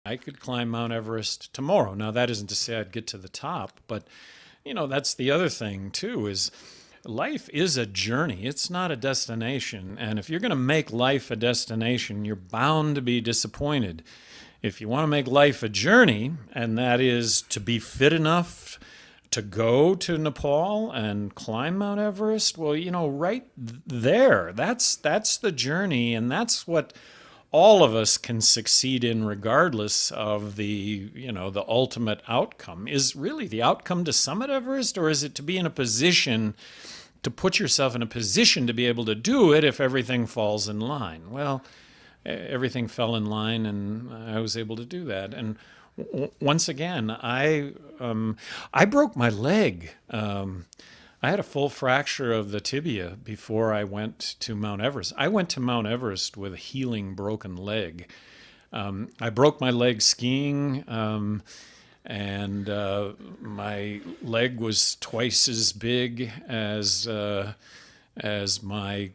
I could climb Mount Everest tomorrow. Now, that isn't to say I'd get to the top, but that's the other thing too is life is a journey. It's not a destination. And if you're going to make life a destination, you're bound to be disappointed. If you want to make life a journey, and that is to be fit enough to go to Nepal and climb Mount Everest, well, right there, that's the journey, and that's what all of us can succeed in regardless of the ultimate outcome. Is really the outcome to summit Everest, or is it to be in a position to put yourself in a position to be able to do it if everything falls in line? Well, everything fell in line, and I was able to do that. And once again, I broke my leg. I had a full fracture of the tibia before I went to Mount Everest. I went to Mount Everest with a healing broken leg. I broke my leg skiing, and my leg was twice as big as my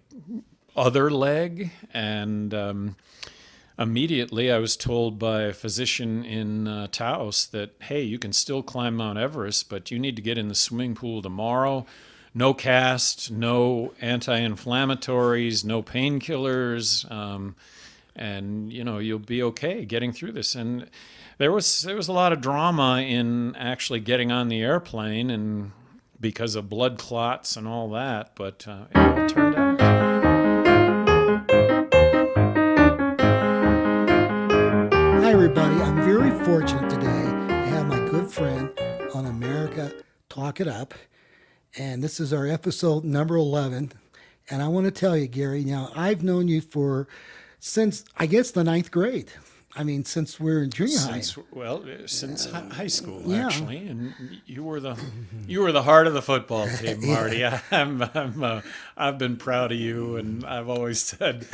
other leg, and immediately I was told by a physician in Taos that, hey, you can still climb Mount Everest, but you need to get in the swimming pool tomorrow. No cast, no anti-inflammatories, no painkillers, and you'll be okay getting through this. And there was a lot of drama in actually getting on the airplane, and because of blood clots and all that, but it all turned out. Hi, everybody. I'm very fortunate today to have my good friend on America Talk It Up. And this is our episode number 11. And I want to tell you, Gary, now I've known you since, I guess, the ninth grade. I mean, since we're in junior high. Since high school, Yeah. actually, and you were the heart of the football team, Marty. I've been proud of you, and I've always said,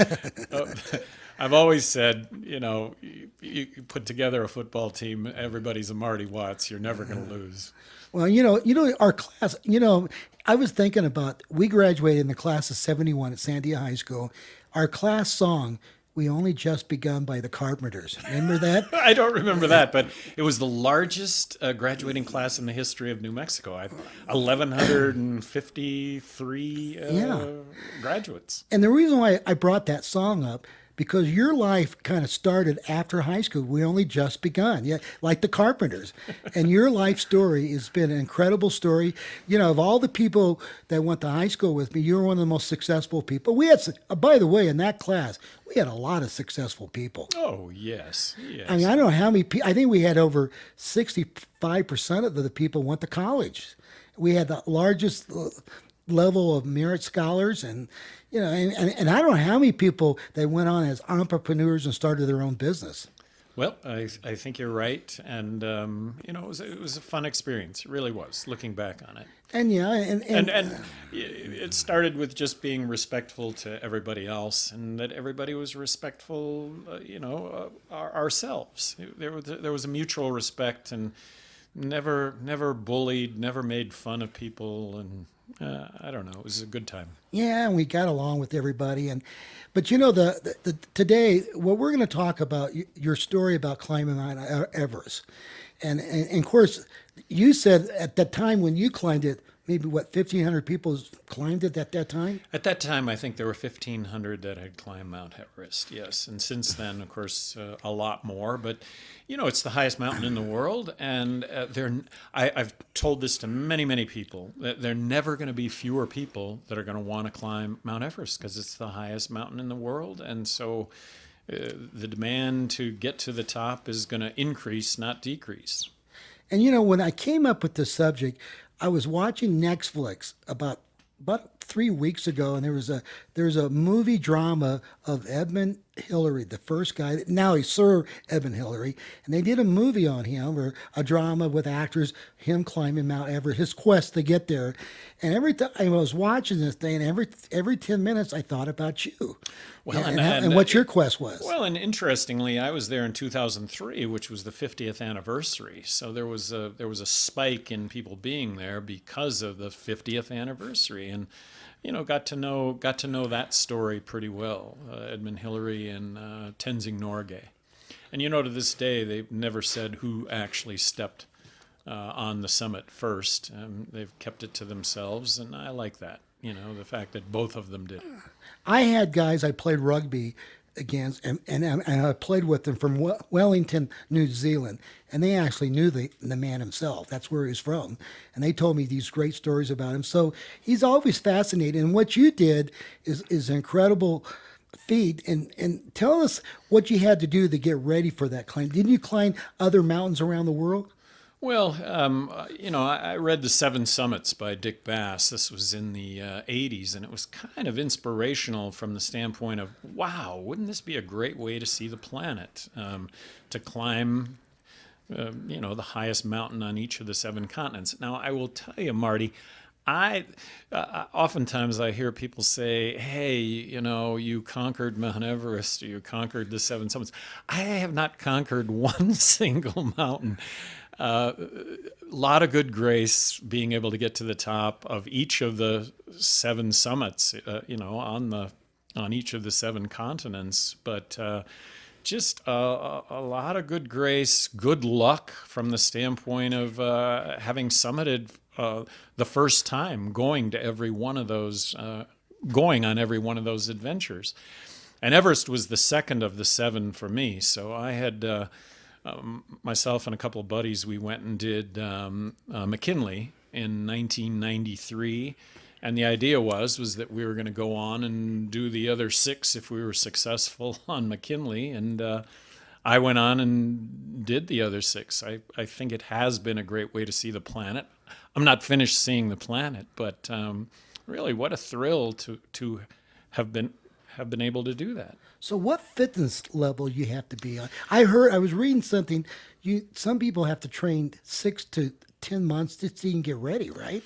you put together a football team, everybody's a Marty Watts. You're never going to lose. Well, our class, I was thinking about, we graduated in the class of 71 at Sandia High School. Our class song, We Only Just Begun by the Carpenters. Remember that? I don't remember that, but it was the largest graduating class in the history of New Mexico. 1,153 Yeah. graduates. And the reason why I brought that song up, because your life kind of started after high school. We only just begun, yeah, like the Carpenters. And your life story has been an incredible story. Of all the people that went to high school with me, you're one of the most successful people. By the way, in that class, we had a lot of successful people. Oh, yes, yes. I mean, I don't know how many people, I think we had over 65% of the people went to college. We had the largest level of merit scholars, and and I don't know how many people that went on as entrepreneurs and started their own business. Well, I think you're right, and it was a fun experience. It really was, looking back on it. And yeah, And it started with just being respectful to everybody else, and that everybody was respectful, ourselves. There was a mutual respect, and never bullied, never made fun of people, and I don't know. It was a good time. yeah, and we got along with everybody. But today what we're going to talk about, your story about climbing Mount Everest, and of course, you said at that time when you climbed it, maybe 1,500 people climbed it at that time. At that time, I think there were 1,500 that had climbed Mount Everest, yes. And since then, of course, a lot more. But, it's the highest mountain in the world. And I've told this to many, many people, that there are never going to be fewer people that are going to want to climb Mount Everest because it's the highest mountain in the world. And so the demand to get to the top is going to increase, not decrease. And when I came up with this subject, I was watching Netflix about 3 weeks ago, and there's a movie drama of Edmund Hillary, the first guy. Now he's Sir Edmund Hillary, and they did a movie on him, or a drama with actors, him climbing Mount Everest, his quest to get there. And every time I was watching this thing, and every 10 minutes, I thought about you, Well, and what your quest was. Well, and interestingly, I was there in 2003, which was the 50th anniversary. So there was a spike in people being there because of the 50th anniversary, and got to know that story pretty well. Edmund Hillary and Tenzing Norgay. And to this day, they've never said who actually stepped on the summit first. They've kept it to themselves, and I like that. The fact that both of them did. I had guys I played rugby against, and I played with them from Wellington, New Zealand, and they actually knew the man himself. That's where he's from, and they told me these great stories about him. So he's always fascinating. And what you did is incredible feat. And tell us what you had to do to get ready for that climb. Didn't you climb other mountains around the world? Well, I read The Seven Summits by Dick Bass. This was in the 80s, and it was kind of inspirational from the standpoint of, wow, wouldn't this be a great way to see the planet? To climb, the highest mountain on each of the seven continents. Now, I will tell you, Marty, I oftentimes I hear people say, "Hey, you conquered Mount Everest, or you conquered the seven summits." I have not conquered one single mountain. A lot of good grace being able to get to the top of each of the seven summits, on each of the seven continents, but just a lot of good grace, good luck from the standpoint of having summited the first time, going on every one of those adventures. And Everest was the second of the seven for me. So I had myself and a couple of buddies. We went and did McKinley in 1993. And the idea was that we were going to go on and do the other six if we were successful on McKinley. And I went on and did the other six. I think it has been a great way to see the planet. I'm not finished seeing the planet, but really, what a thrill to have been able to do that. So, what fitness level you have to be on? I was reading something. Some people have to train 6 to 10 months just to even get ready, right?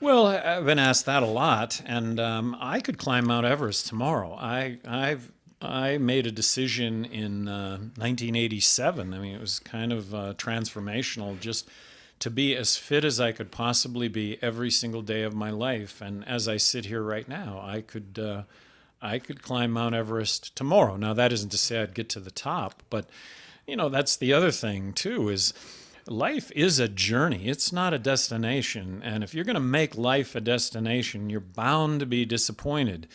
Well, I've been asked that a lot, and I could climb Mount Everest tomorrow. I made a decision in 1987. I mean, it was kind of transformational, just to be as fit as I could possibly be every single day of my life. And as I sit here right now, I could climb Mount Everest tomorrow. Now, that isn't to say I'd get to the top, but that's the other thing too, is life is a journey. It's not a destination. And if you're going to make life a destination, you're bound to be disappointed.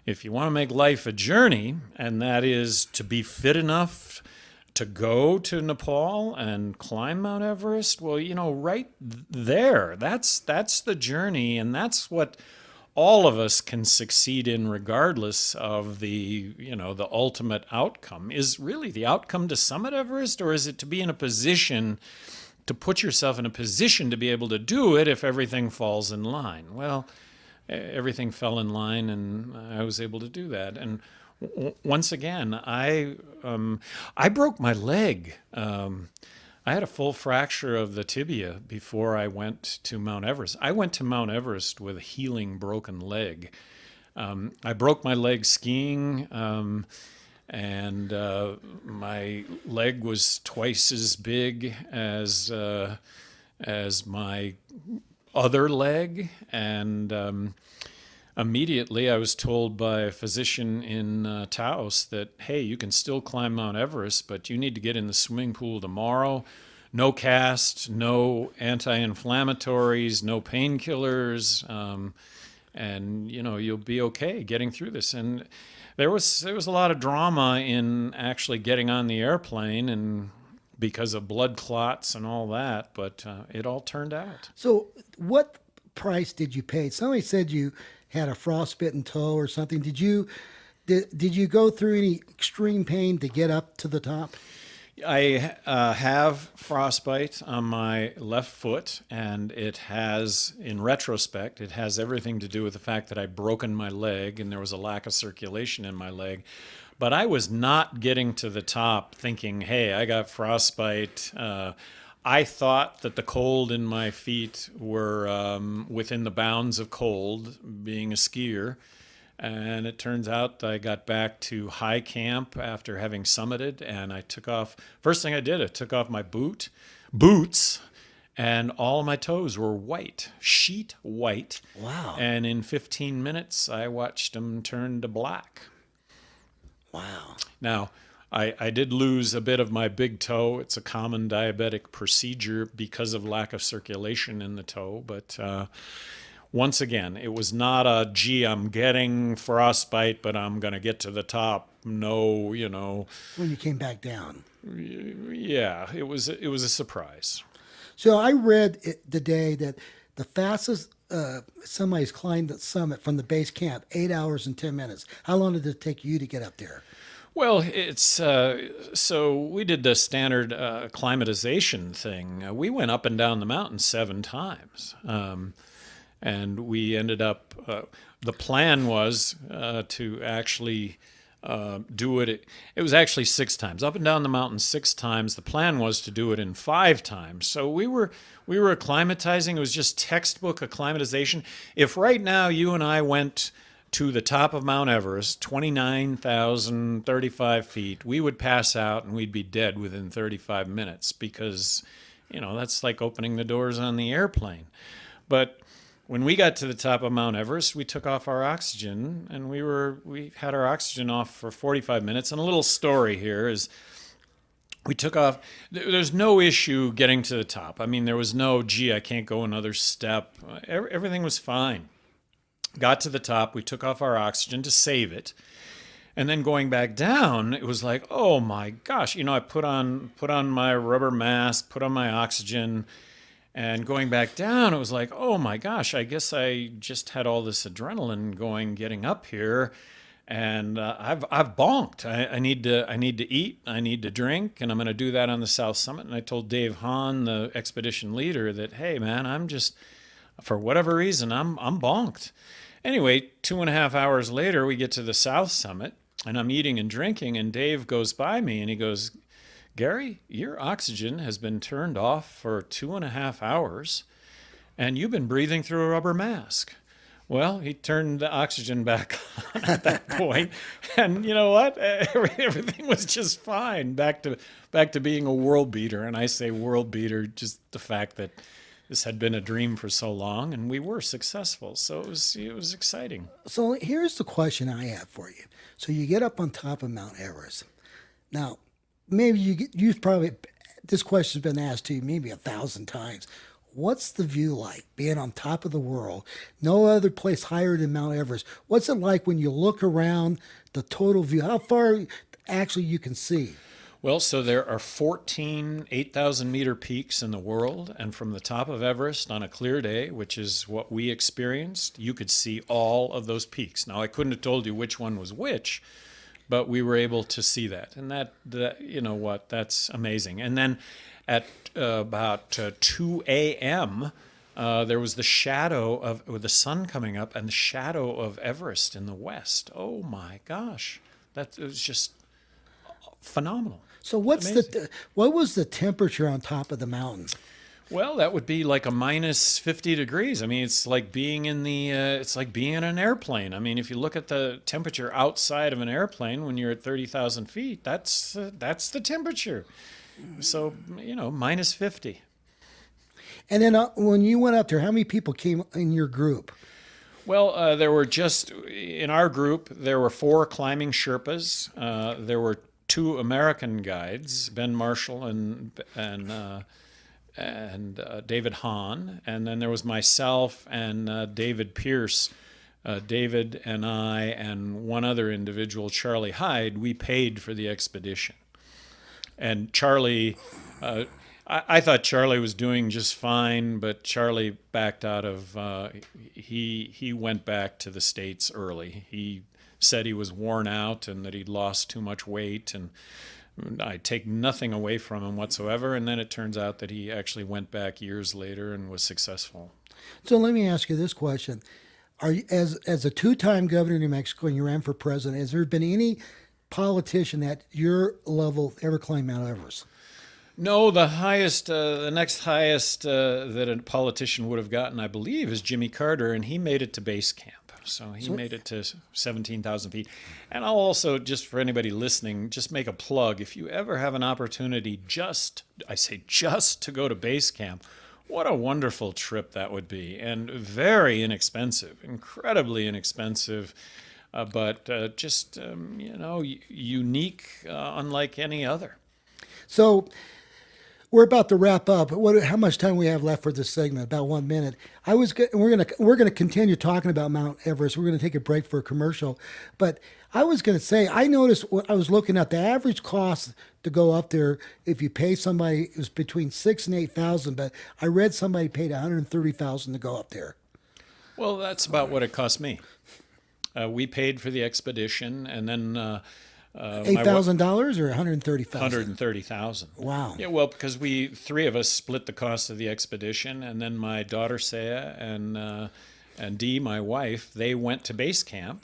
If you want to make life a journey, and that is to be fit enough to go to Nepal and climb Mount Everest, well, right there, that's the journey, and that's what all of us can succeed in, regardless of the ultimate outcome. Is really the outcome to summit Everest, or is it to be in a position to put yourself in a position to be able to do it if everything falls in line? Well, everything fell in line, and I was able to do that. And once again, I broke my leg. I had a full fracture of the tibia before I went to Mount Everest. I went to Mount Everest with a healing broken leg. I broke my leg skiing, and my leg was twice as big as my other leg, and immediately I was told by a physician in Taos that, hey, you can still climb Mount Everest, but you need to get in the swimming pool tomorrow. No cast, no anti-inflammatories, no painkillers, and you'll be okay getting through this. And there was a lot of drama in actually getting on the airplane, and because of blood clots and all that, but it all turned out. So, what price did you pay? Somebody said you had a frostbitten toe or something. Did you go through any extreme pain to get up to the top? I have frostbite on my left foot, and it has, in retrospect, it has everything to do with the fact that I'd broken my leg and there was a lack of circulation in my leg. But I was not getting to the top thinking, hey, I got frostbite. I thought that the cold in my feet were within the bounds of cold, being a skier. And it turns out I got back to high camp after having summited, and I took off. First thing I did, I took off my boots, and all my toes were white, sheet white. Wow. And in 15 minutes, I watched them turn to black. Wow. Now, I did lose a bit of my big toe. It's a common diabetic procedure because of lack of circulation in the toe. But once again, it was not a, gee, I'm getting frostbite, but I'm going to get to the top. No, when you came back down. yeah, it was a surprise. So I read the day that the fastest somebody's climbed the summit from the base camp, 8 hours and 10 minutes. How long did it take you to get up there? Well, it's so we did the standard acclimatization thing. We went up and down the mountain 7 times, and we ended up. The plan was to actually do it. It was actually 6 times up and down the mountain 6 times. The plan was to do it in 5 times. So we were acclimatizing. It was just textbook acclimatization. If right now you and I went to the top of Mount Everest, 29,035 feet, we would pass out and we'd be dead within 35 minutes because, that's like opening the doors on the airplane. But when we got to the top of Mount Everest, we took off our oxygen and we had our oxygen off for 45 minutes. And a little story here is we took off. There's no issue getting to the top. I mean, there was no, gee, I can't go another step. Everything was fine. Got to the top, we took off our oxygen to save it. And then going back down, it was like, oh my gosh, I put on my rubber mask, put on my oxygen, and going back down, it was like, oh my gosh, I guess I just had all this adrenaline getting up here, and I've bonked. I need to eat, I need to drink, and I'm going to do that on the South Summit. And I told Dave Hahn, the expedition leader, that hey man, I'm just, for whatever reason, I'm bonked. Anyway, 2.5 hours later, we get to the South Summit, and I'm eating and drinking, and Dave goes by me, and he goes, Gary, your oxygen has been turned off for 2.5 hours, and you've been breathing through a rubber mask. Well, he turned the oxygen back on at that point, and you know what? Everything was just fine. Back to being a world beater, and I say world beater, just the fact that this had been a dream for so long, and we were successful. So it was exciting. So here's the question I have for you. So you get up on top of Mount Everest. Now, maybe you've probably, this question's been asked to you maybe 1,000 times. What's the view like being on top of the world? No other place higher than Mount Everest. What's it like when you look around, the total view? How far actually you can see? Well, so there are 14 8,000-meter peaks in the world, and from the top of Everest on a clear day, which is what we experienced, you could see all of those peaks. Now, I couldn't have told you which one was which, but we were able to see that, and that that's amazing. And then at about 2 a.m., there was the shadow with the sun coming up and the shadow of Everest in the west. Oh my gosh, that was just phenomenal. So what was the temperature on top of the mountain? Well, that would be like a minus 50 degrees. I mean, it's like being it's like being in an airplane. I mean, if you look at the temperature outside of an airplane when you're at 30,000 feet, that's the temperature. So, minus 50. And then when you went up there, how many people came in your group? Well, there were in our group, there were 4 climbing Sherpas. There were 2 American guides, Ben Marshall and David Hahn, and then there was myself and David Pierce. David and I and one other individual, Charlie Hyde, we paid for the expedition. And Charlie, I thought Charlie was doing just fine, but Charlie backed out of. He went back to the States early. He said he was worn out and that he'd lost too much weight, and I take nothing away from him whatsoever. And then it turns out that he actually went back years later and was successful. So let me ask you this question: Are you, as a 2-time governor of New Mexico, and you ran for president, has there been any politician at your level ever climbed Mount Everest? No, the next highest that a politician would have gotten, I believe, is Jimmy Carter, and he made it to base camp. So he made it to 17,000 feet. And I'll also, just for anybody listening, just make a plug. If you ever have an opportunity just to go to base camp, what a wonderful trip that would be. And very inexpensive, incredibly inexpensive. but just unique, unlike any other. So we're about to wrap up. How much time we have left for this segment? About 1 minute. We're gonna continue talking about Mount Everest. We're gonna take a break for a commercial, but I was gonna say I noticed when I was looking at the average cost to go up there. If you pay somebody, it was between 6,000 and 8,000. But I read somebody paid 130,000 to go up there. Well, that's about what it cost me. We paid for the expedition, and then $8,000 or 130,000. 130,000. Wow. Yeah, well, because we three of us split the cost of the expedition, and then my daughter Saya and Dee, my wife, they went to base camp,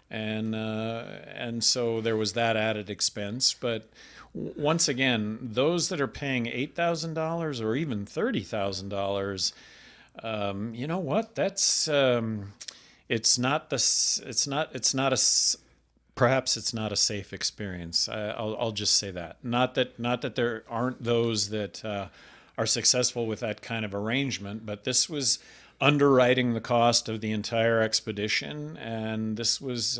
and so there was that added expense. But once again, those that are paying $8,000 or even $30,000, you know what? That's perhaps it's not a safe experience. I'll just say that. Not that there aren't those that are successful with that kind of arrangement, but this was underwriting the cost of the entire expedition, and this was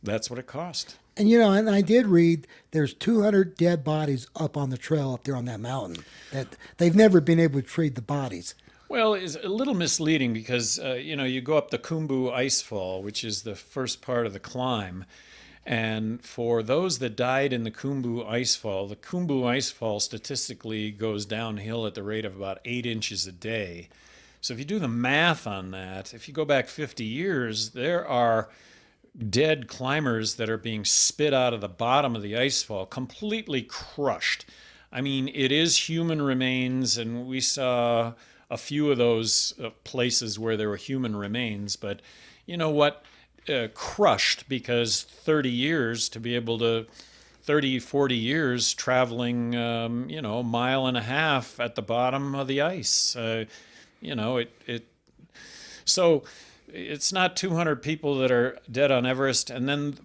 that's what it cost. And and I did read there's 200 dead bodies up on the trail up there on that mountain that they've never been able to treat the bodies. Well, it's a little misleading because, you go up the Khumbu Icefall, which is the first part of the climb. And for those that died in the Khumbu Icefall, the Khumbu Icefall statistically goes downhill at the rate of about 8 inches a day. So if you do the math on that, if you go back 50 years, there are dead climbers that are being spit out of the bottom of the icefall, completely crushed. I mean, it is human remains, and we saw a few of those places where there were human remains, but you know what? Crushed, because 30 years to be able to 30, 40 years traveling, a mile and a half at the bottom of the ice. So it's not 200 people that are dead on Everest, and then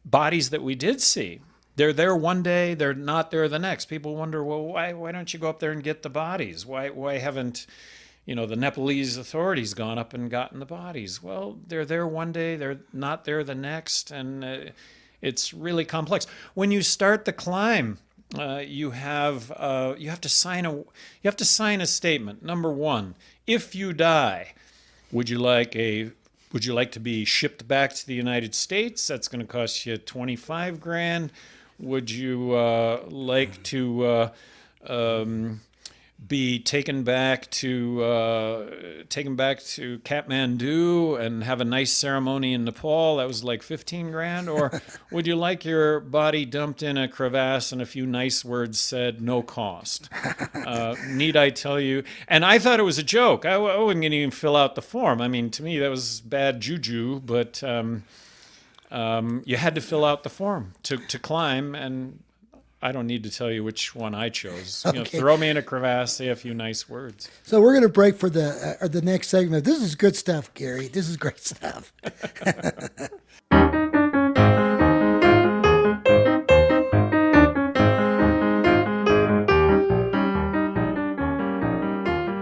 bodies that we did see. They're there one day, they're not there the next. People wonder, well, why don't you go up there and get the bodies? Why haven't, the Nepalese authorities gone up and gotten the bodies? Well, they're there one day, they're not there the next, and it's really complex. When you start the climb, you have to sign a statement. Number one, if you die, would you like to be shipped back to the United States? That's going to cost you 25 grand. Would you like to be taken back to Kathmandu and have a nice ceremony in Nepal? That was like 15 grand. Or would you like your body dumped in a crevasse and a few nice words said, no cost? Need I tell you? And I thought it was a joke. I wasn't going to even fill out the form. I mean, to me, that was bad juju, but you had to fill out the form to climb, and I don't need to tell you which one I chose. Okay. Throw me in a crevasse, say a few nice words. So we're going to break for the next segment. This is good stuff, Gary. This is great stuff.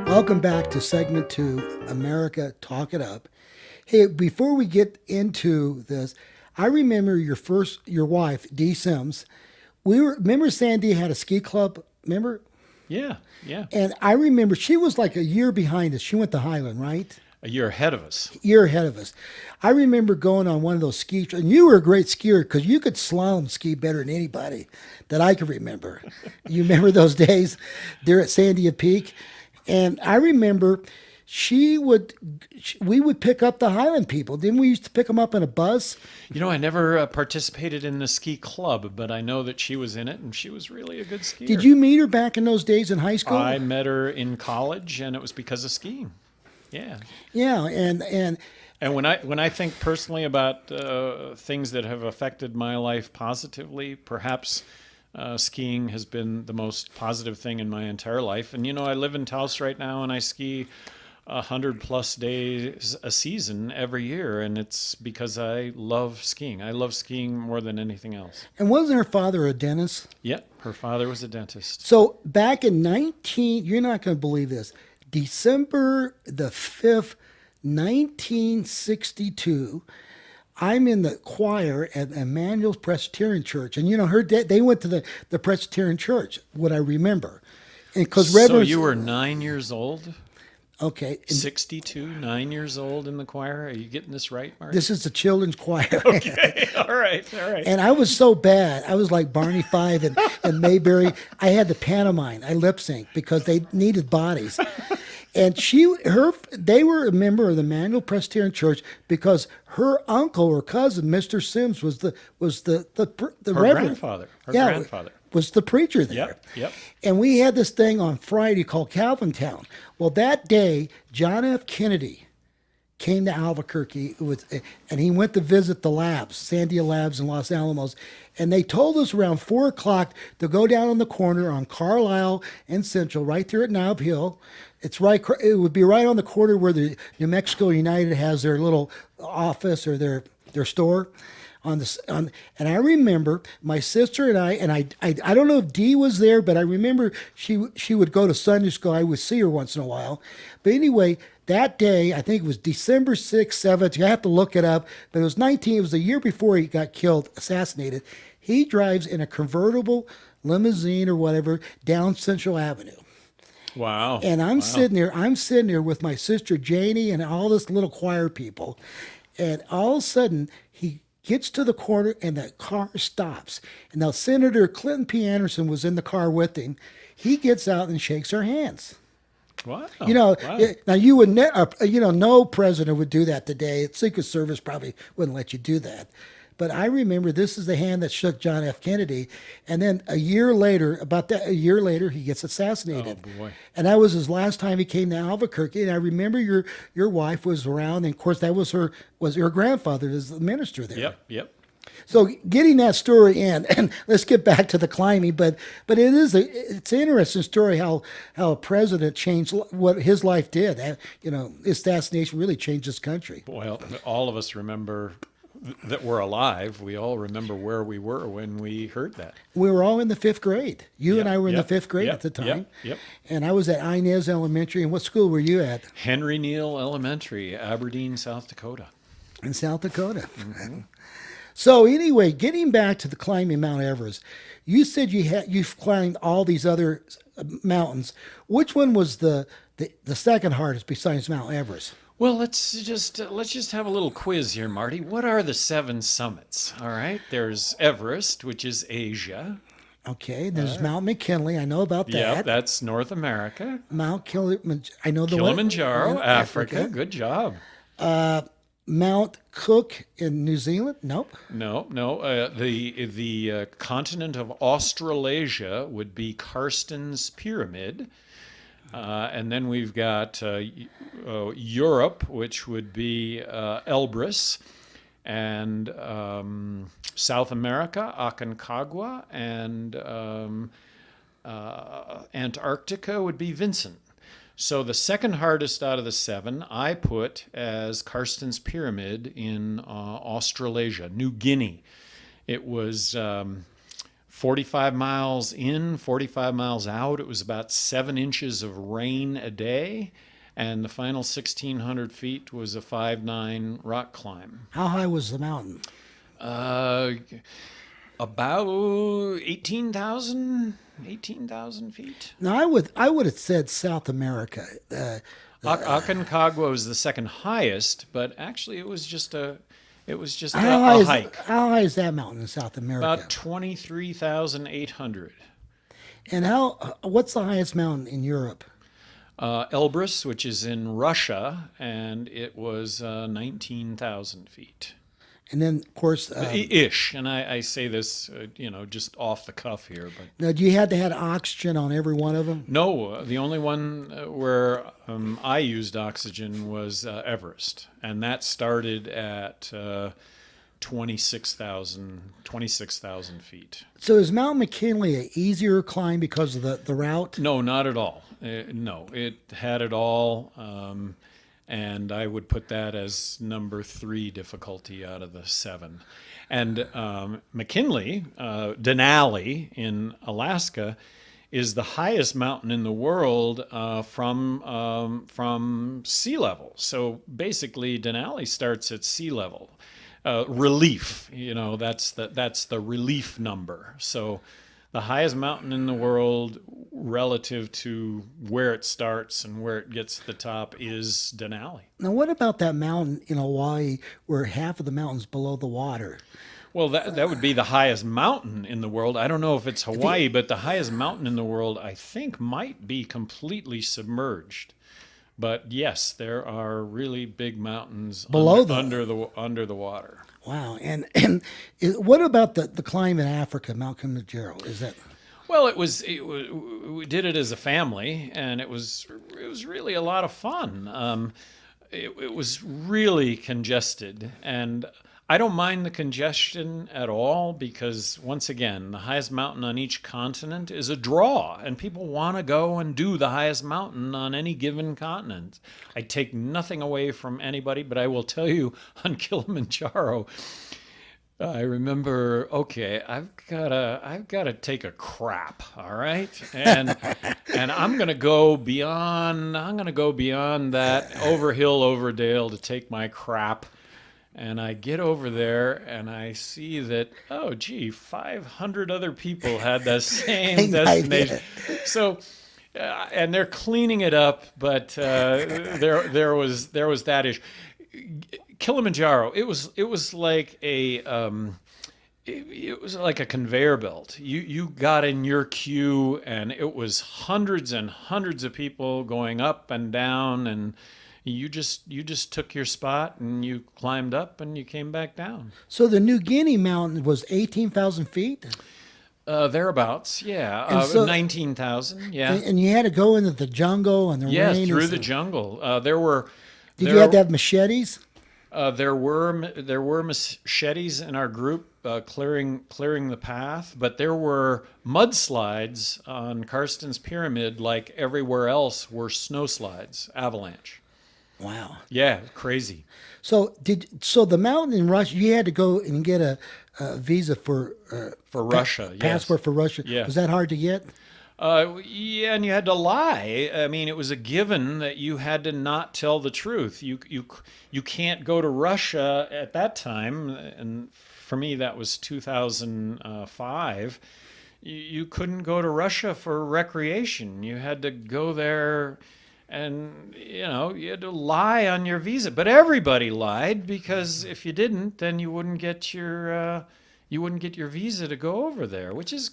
Welcome back to segment 2, America Talk It Up. Hey, before we get into this, I remember your wife, Dee Sims. Remember Sandy had a ski club, remember? Yeah. And I remember she was like a year behind us. She went to Highland, right? A year ahead of us. Year ahead of us. I remember going on one of those ski trips, and you were a great skier because you could slalom ski better than anybody that I can remember. You remember those days there at Sandia Peak? And I remember we would pick up the Highland people. Didn't we used to pick them up in a bus? I never participated in the ski club, but I know that she was in it, and she was really a good skier. Did you meet her back in those days in high school? I met her in college, and it was because of skiing. Yeah. Yeah, and when I think personally about things that have affected my life positively, perhaps skiing has been the most positive thing in my entire life. And I live in Taos right now, and I ski 100+ days a season every year, and it's because I love skiing. I love skiing more than anything else. And wasn't her father a dentist? Yeah, her father was a dentist. So back in you're not going to believe this, December the 5th, 1962, I'm in the choir at Emmanuel's Presbyterian Church, and her dad, they went to the Presbyterian Church. What I remember, and because So Reverend, you were 9 years old? okay, and 62, 9 years old in the choir? Are you getting this right, Marty? this is the children's choir. Okay, all right, all right. And I was so bad. I was like Barney Five and Mayberry. I had to pantomime. I lip sync because they needed bodies. And they were a member of the Manual Presbyterian Church because her uncle or cousin, Mr. Sims, was the Her reverend. grandfather. Her Yeah, grandfather. was the preacher there. Yep, yep. And we had this thing on Friday called Calvin Town. Well, that day, John F. Kennedy came to Albuquerque and he went to visit the labs, Sandia Labs in Los Alamos. And they told us around 4 o'clock to go down on the corner on Carlisle and Central, right there at Nob Hill. It's right. It would be right on the corner where the New Mexico United has their little office or their store. And I remember my sister and I don't know if Dee was there, but I remember she would go to Sunday school. I would see her once in a while. But anyway, that day, I think it was December 6th, 7th. You have to look it up. But it was it was the year before he got killed, assassinated. He drives in a convertible limousine or whatever down Central Avenue. Wow. And I'm Wow. sitting there with my sister Janie and all this little choir people. And all of a sudden, he gets to the corner and the car stops. And now Senator Clinton P. Anderson was in the car with him. He gets out and shakes her hands. Wow. Wow. Now you would no president would do that today. Secret Service probably wouldn't let you do that. But I remember this is the hand that shook John F. Kennedy. And then a year later, he gets assassinated. Oh, boy. And that was his last time he came to Albuquerque. And I remember your wife was around, and of course that was her grandfather as the minister there. Yep. So getting that story in, and let's get back to the climbing, but it's an interesting story how a president changed what his life did. Assassination really changed this country. Well, all of us remember that we're alive. We all remember where we were when we heard that. We were all in the 5th grade. You and I were in the 5th grade at the time. Yep. And I was at Inez Elementary. And what school were you at? Henry Neal Elementary, Aberdeen, South Dakota. In South Dakota. Mm-hmm. So anyway, getting back to the climbing Mount Everest, you said you've climbed all these other mountains. Which one was the second hardest besides Mount Everest? Well, let's just have a little quiz here, Marty. What are the 7 summits? All right, there's Everest, which is Asia. Okay, there's Mount McKinley. I know about that. Yep, that's North America. Mount Kilimanjaro. I know the Kilimanjaro, one. Africa. Good job. Mount Cook in New Zealand. Nope. No. The continent of Australasia would be Karsten's Pyramid. And then we've got Europe, which would be Elbrus, and South America, Aconcagua, and Antarctica would be Vincent. So the second hardest out of the 7 I put as Karsten's Pyramid in Australasia, New Guinea. It was 45 miles in, 45 miles out. It was about 7 inches of rain a day. And the final 1,600 feet was a 5.9 rock climb. How high was the mountain? About 18,000 feet. Now I would have said South America. Aconcagua was the second highest, but actually it was just a How hike. How high is that mountain in South America? About 23,800. And what's the highest mountain in Europe? Elbrus, which is in Russia, and it was 19,000 feet. And then, of course, Ish, and I say this, just off the cuff here, but now, do you had to have oxygen on every one of them? no, the only one where I used oxygen was Everest, and that started at 26,000 feet. So is Mount McKinley an easier climb because of the route? No, not at all. No, it had it all. And I would put that as number 3 difficulty out of the 7. And McKinley, Denali in Alaska, is the highest mountain in the world from sea level. So basically, Denali starts at sea level. relief. That's the relief number. So the highest mountain in the world relative to where it starts and where it gets to the top is Denali. Now, what about that mountain in Hawaii where half of the mountain's below the water? Well, that would be the highest mountain in the world. I don't know if it's Hawaii, but the highest mountain in the world, I think, might be completely submerged. But yes, there are really big mountains Below the under the water. Wow. And what about the climb in Africa, Mount Kilimanjaro? Is that Well, we did it as a family, and it was really a lot of fun. It was really congested, and I don't mind the congestion at all because, once again, the highest mountain on each continent is a draw, and people want to go and do the highest mountain on any given continent. I take nothing away from anybody, but I will tell you on Kilimanjaro, I remember, okay, I've gotta take a crap, all right? And I'm gonna go beyond that over hill, over dale to take my crap. And I get over there and I see that, oh, gee, 500 other people had the same destination. So, and they're cleaning it up, but there was that issue. Kilimanjaro, it was like a conveyor belt. You got in your queue, and it was hundreds and hundreds of people going up and down, and you just took your spot and you climbed up and you came back down. so? The New Guinea mountain was 18,000 feet, Thereabouts, yeah. and so 19,000, yeah. and you had to go into the jungle and the Yes, rain. through And the stuff. jungle. There were Did there you have to have machetes? there were machetes in our group clearing the path, but there were mudslides on Karsten's Pyramid, like everywhere else, were snowslides, avalanche. Wow. Yeah, crazy. So the mountain in Russia, you had to go and get a visa for For Russia, yes. passport for Russia. Yes. Was that hard to get? Yeah, and you had to lie. I mean, it was a given that you had to not tell the truth. You can't go to Russia at that time, and for me that was 2005. You couldn't go to Russia for recreation. You had to go there, and you had to lie on your visa. But everybody lied because if you didn't, then you wouldn't get your visa to go over there, which is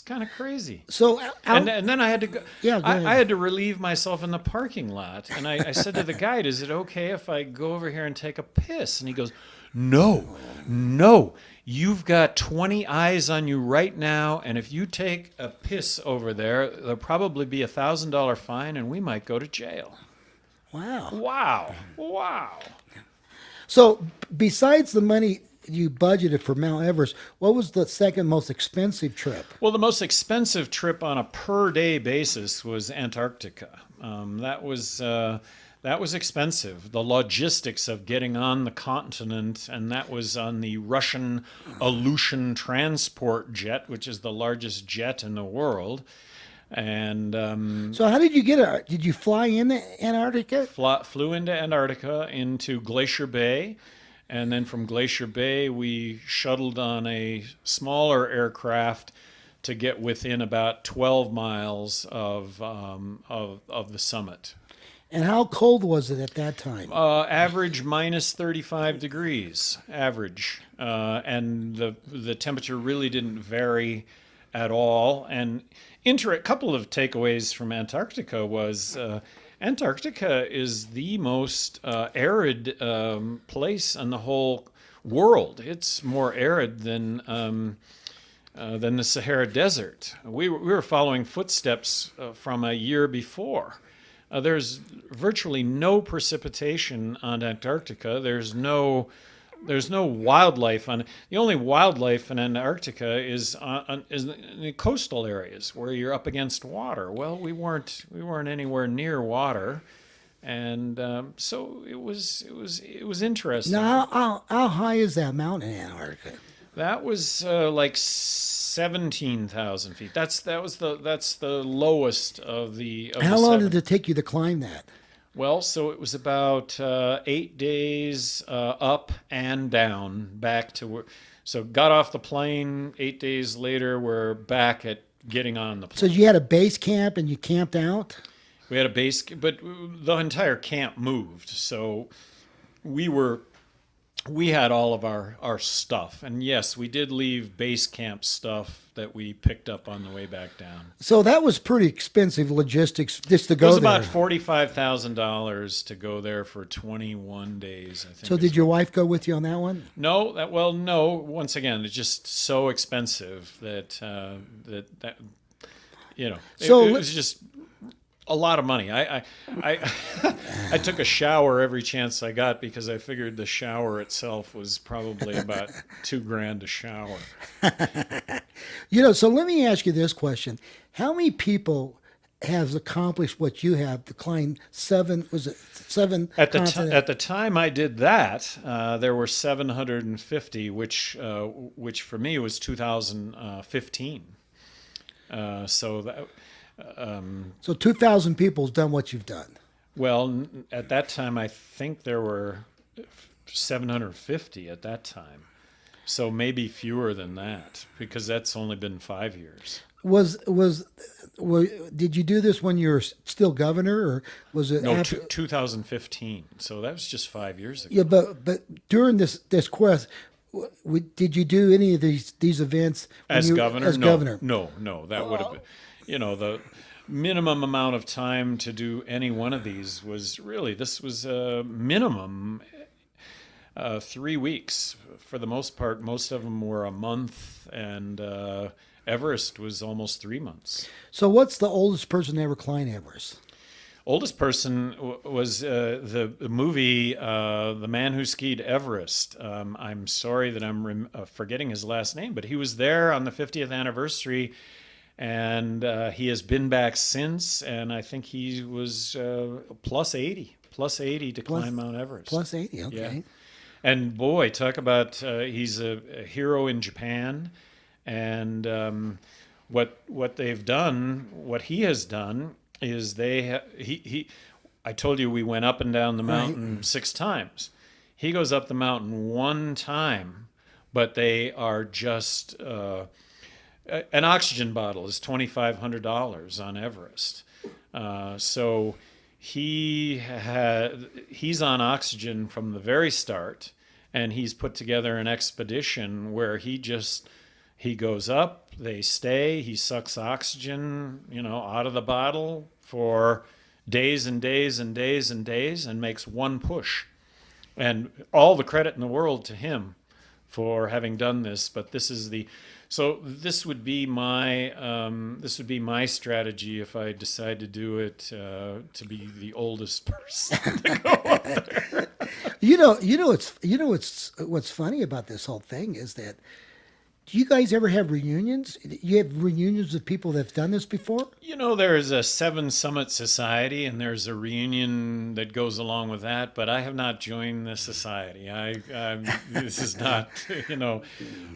kind of crazy. So And then I had to go. Yeah, go ahead. I had to relieve myself in the parking lot, and I said to the guide, "Is it okay if I go over here and take a piss?" And he goes, "No, no. You've got 20 eyes on you right now, and if you take a piss over there, there'll probably be $1,000 fine, and we might go to jail." wow. Wow. So besides the money you budgeted for Mount Everest, what was the second most expensive trip? Well, the most expensive trip on a per day basis was Antarctica. That was expensive. The logistics of getting on the continent, and that was on the Russian Aleutian transport jet, which is the largest jet in the world. And So how did you get it? Did you fly into Antarctica? flew into Antarctica, into Glacier Bay. And then from Glacier Bay, we shuttled on a smaller aircraft to get within about 12 miles of the summit. And how cold was it at that time? Average minus 35 degrees, average. And the temperature really didn't vary at all. And a couple of takeaways from Antarctica was Antarctica is the most arid place in the whole world. It's more arid than the Sahara Desert. We were following footsteps from a year before. There's virtually no precipitation on Antarctica. There's no wildlife on. The only wildlife in Antarctica is in the coastal areas where you're up against water. Well, we weren't anywhere near water, and so it was interesting. Now, how high is that mountain in Antarctica? That was like 17,000 feet. That's the lowest of the. How long did it take you to climb that? Well, so it was about 8 days up and down back to where. So got off the plane. 8 days later, we're back at getting on the So plane. you had a base camp and you camped out? We had a base, but the entire camp moved. So we were we had all of our stuff, and yes, we did leave base camp stuff that we picked up on the way back down. So that was pretty expensive logistics just to It was go about there. $45,000 to go there for 21 days, I think. So did your wife go with you on that one? No, that well, no. Once again, it's just so expensive that that So it was just a lot of money. I I took a shower every chance I got because I figured the shower itself was probably about $2,000 a shower. So let me ask you this question. How many people have accomplished what you have, to climb seven, was it seven continents? At the time I did that, there were 750, which for me was 2015. So that. So 2,000 people's done what you've done. Well, at that time, I think there were 750 at that time. So maybe fewer than that because that's only been 5 years. Did you do this when you were still governor, or was it No, after? 2015. So that was just 5 years ago. Yeah, but during this quest, did you do any of these events when As you governor? as No, governor? no. That would have been, the minimum amount of time to do any one of these was really, this was a minimum 3 weeks. For the most part, most of them were a month, and Everest was almost 3 months. So what's the oldest person to ever climb Everest? Oldest person was the movie The Man Who Skied Everest. I'm sorry that I'm forgetting his last name, but he was there on the 50th anniversary, and he has been back since, and I think he was plus 80 to climb Mount Everest. Plus 80, okay. Yeah. And boy, talk about he's a hero in Japan, and what they've done, what he has done is I told you we went up and down the mountain 6 times. He goes up the mountain one time, but they are just an oxygen bottle is $2,500 on Everest. So he's on oxygen from the very start, and he's put together an expedition where he goes up, they stay, he sucks oxygen, out of the bottle for days and days and days and days, and makes one push. And all the credit in the world to him for having done this. But this would be my strategy if I decide to do it, to be the oldest person to go up there. What's funny about this whole thing is that, do you guys ever have reunions? You have reunions of people that have done this before? There's a Seven Summit Society, and there's a reunion that goes along with that, but I have not joined the society. This is not,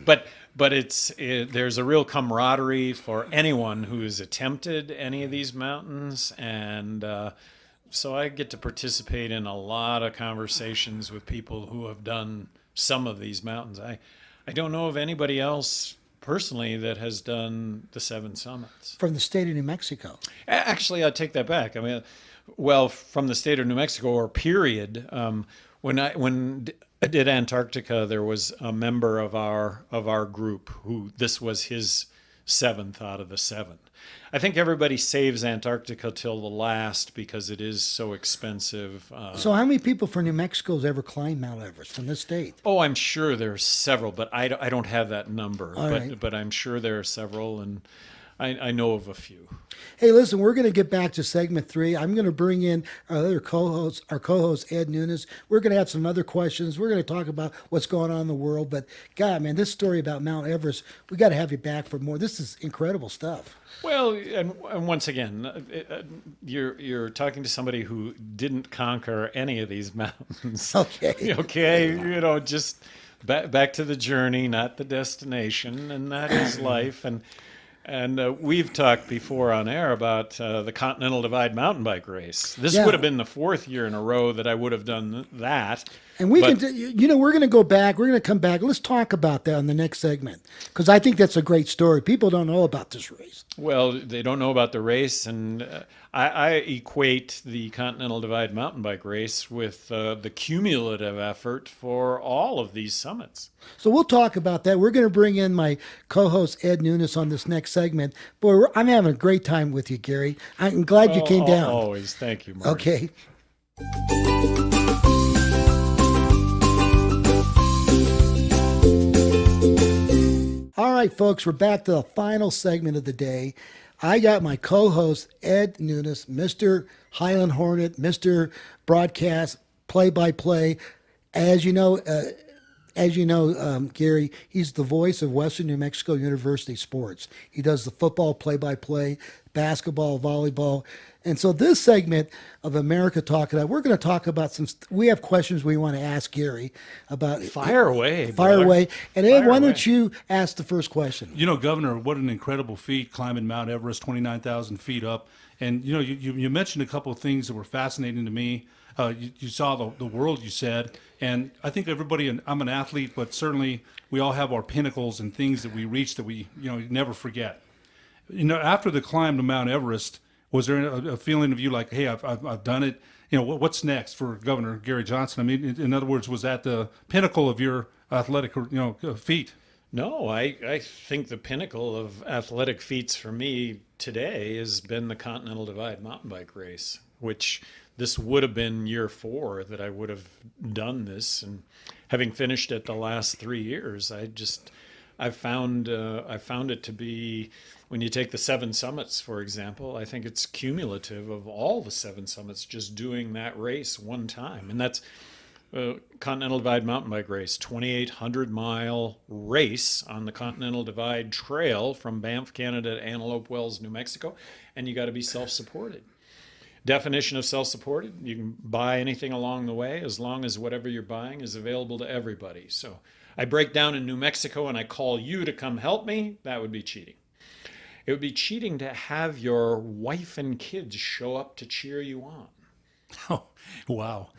but there's a real camaraderie for anyone who has attempted any of these mountains, and so I get to participate in a lot of conversations with people who have done some of these mountains. I don't know of anybody else personally that has done the Seven Summits. From the state of New Mexico. Actually, I take that back. I mean, well, from the state of New Mexico, or period. When I did Antarctica, there was a member of our group who this was his 7th out of the 7. I think everybody saves Antarctica till the last because it is so expensive. So how many people from New Mexico has ever climbed Mount Everest from this state? Oh, I'm sure there's several, but I don't have that number. All right. But I'm sure there are several, and I know of a few. Hey, listen, we're going to get back to segment 3. I'm going to bring in our other co-host, Ed Nunes. We're going to have some other questions. We're going to talk about what's going on in the world. But, God, man, this story about Mount Everest, we got to have you back for more. This is incredible stuff. Well, and once again, you're talking to somebody who didn't conquer any of these mountains. Okay. Okay, just back to the journey, not the destination, and that is life. And And we've talked before on air about the Continental Divide mountain bike race. This Yeah. would have been the fourth year in a row that I would have done that. And we can, But we're going to go back. We're going to come back. Let's talk about that in the next segment because I think that's a great story. People don't know about this race. well, they don't know about the race, and I equate the Continental Divide mountain bike race with the cumulative effort for all of these summits. So we'll talk about that. We're going to bring in my co-host Ed Nunes on this next segment. Boy, I'm having a great time with you, Gary. I'm glad you came down. Always, thank you, Mark. Okay. All right, folks, we're back to the final segment of the day. I got my co-host Ed Nunes, Mr. Highland Hornet, Mr. Broadcast, play-by-play. As you know, Gary, he's the voice of Western New Mexico University sports. He does the football play-by-play, basketball, volleyball. And so this segment of America Talking Out, we're going to talk about we have questions we want to ask Gary about. Fire away, Fire brother. away. And Ed, Fire why away. don't you ask the first question? Governor, what an incredible feat climbing Mount Everest, 29,000 feet up. And, you mentioned a couple of things that were fascinating to me. You saw the world, you said. And I think everybody, and I'm an athlete, but certainly we all have our pinnacles and things that we reach that we, never forget. After the climb to Mount Everest, was there a feeling of you like, hey, I've done it? What's next for Governor Gary Johnson? I mean, in other words, was that the pinnacle of your athletic, feat? No, I think the pinnacle of athletic feats for me today has been the Continental Divide mountain bike race, which this would have been year 4 that I would have done this. And having finished it the last 3 years, I found it to be, when you take the 7 summits, for example, I think it's cumulative of all the 7 summits just doing that race one time. And that's Continental Divide mountain bike race, 2,800-mile race on the Continental Divide Trail from Banff, Canada to Antelope Wells, New Mexico. And you got to be self-supported. Definition of self-supported, you can buy anything along the way as long as whatever you're buying is available to everybody. So I break down in New Mexico and I call you to come help me, that would be cheating. It would be cheating to have your wife and kids show up to cheer you on. Oh, wow.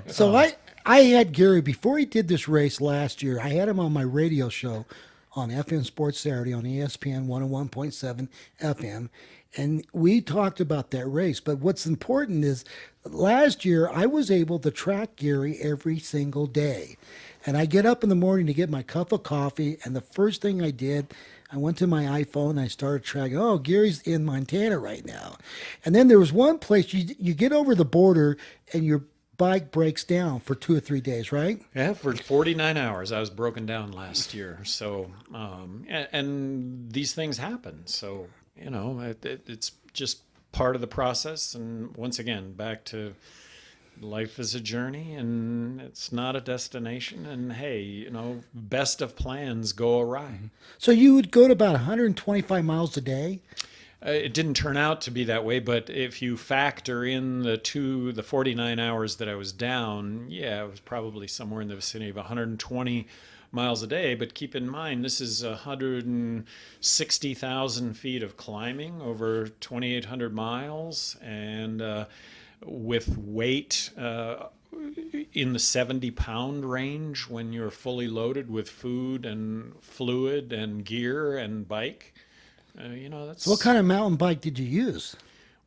So I had Gary, before he did this race last year, I had him on my radio show on FM Sports Saturday on ESPN 101.7 FM. And we talked about that race. But what's important is last year I was able to track Gary every single day. And I get up in the morning to get my cup of coffee. And the first thing I did, I went to my iPhone and I started tracking, oh, Gary's in Montana right now. And then there was one place you get over the border and your bike breaks down for 2 or 3 days, right? Yeah, for 49 hours I was broken down last year. So, and these things happen. So, it's just part of the process. And once again, back to life is a journey and it's not a destination. And hey, best of plans go awry. So you would go to about 125 miles a day? It didn't turn out to be that way, but if you factor in the 49 hours that I was down, yeah, it was probably somewhere in the vicinity of 120 miles a day. But keep in mind, this is 160,000 feet of climbing over 2,800 miles, and with weight in the 70-pound range when you're fully loaded with food and fluid and gear and bike. That's. So what kind of mountain bike did you use?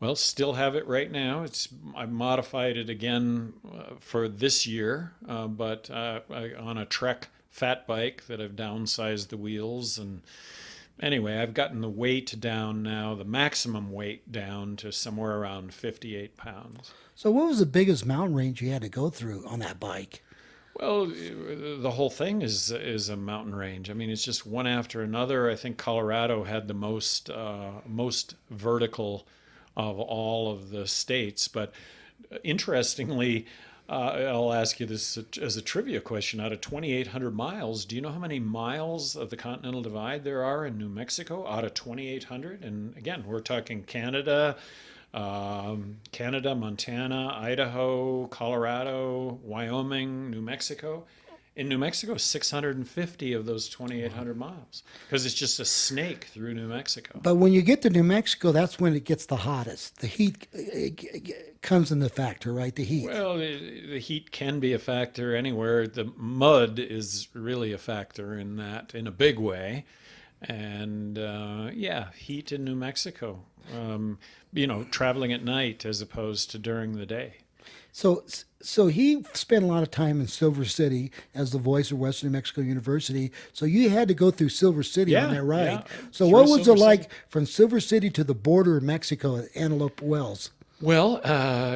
Well, still have it right now. I modified it again for this year, but on a Trek fat bike that I've downsized the wheels. And anyway, I've gotten the weight down now, the maximum weight down to somewhere around 58 pounds. So what was the biggest mountain range you had to go through on that bike? Well, the whole thing is a mountain range. I mean, it's just one after another. I think Colorado had the most vertical of all of the states. But interestingly, I'll ask you this as a trivia question. Out of 2,800 miles, do you know how many miles of the Continental Divide there are in New Mexico out of 2,800? And again, we're talking Canada, Montana, Idaho, Colorado, Wyoming, New Mexico. In New Mexico, 650 of those 2,800 miles, because it's just a snake through New Mexico. But when you get to New Mexico, that's when it gets the hottest. The heat comes into factor, right? The heat. Well, the heat can be a factor anywhere. The mud is really a factor in that, in a big way. And yeah, heat in New Mexico. Traveling at night as opposed to during the day. So he spent a lot of time in Silver City as the voice of Western New Mexico University. So you had to go through Silver City on that ride. Yeah, so through what was Silver it like City. from Silver City to the border of Mexico at Antelope Wells? Well,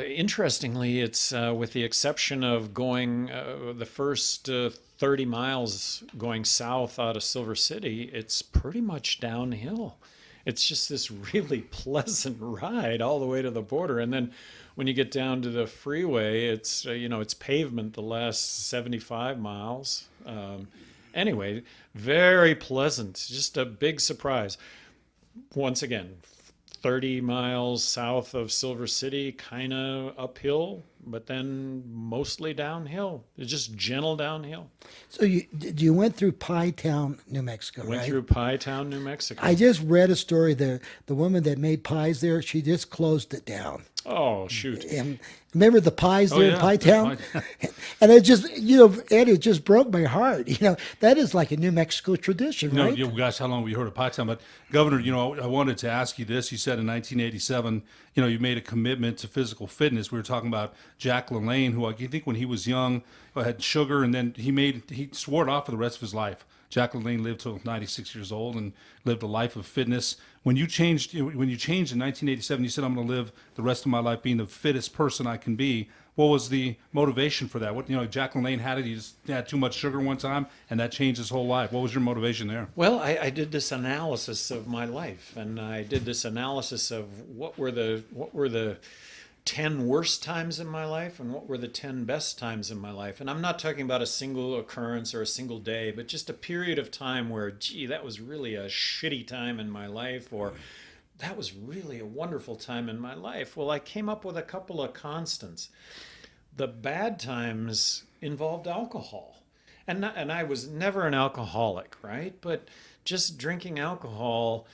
interestingly, it's with the exception of going the first 30 miles going south out of Silver City, it's pretty much downhill. It's just this really pleasant ride all the way to the border. And then when you get down to the freeway, it's pavement the last 75 miles. Anyway, very pleasant. Just a big surprise. Once again, 30 miles south of Silver City, kind of uphill, but then mostly downhill. It's just gentle downhill. So you went through Pie Town, New Mexico, Went right? through Pie Town, New Mexico. I just read a story there. The woman that made pies there, she just closed it down. Oh, shoot. And remember the pies there in yeah, Pie the Town? pie- And it just, Ed, it just broke my heart. That is like a New Mexico tradition, No, right? gosh, how long have we heard of Pie Town? But Governor, I wanted to ask you this. You said in 1987, you made a commitment to physical fitness. We were talking about Jack LaLanne, who I think when he was young had sugar, and then he swore it off for the rest of his life. Jack LaLanne lived till 96 years old and lived a life of fitness. When you changed in 1987, you said, I'm going to live the rest of my life being the fittest person I can be. What was the motivation for that? Jack LaLanne had it. He just had too much sugar one time, and that changed his whole life. What was your motivation there? Well, I did this analysis of my life, and I did this analysis of what were the 10 worst times in my life and what were the 10 best times in my life. And I'm not talking about a single occurrence or a single day, but just a period of time where, gee, that was really a shitty time in my life, or that was really a wonderful time in my life. Well, I came up with a couple of constants. The bad times involved alcohol. And I was never an alcoholic, right? But just drinking alcohol,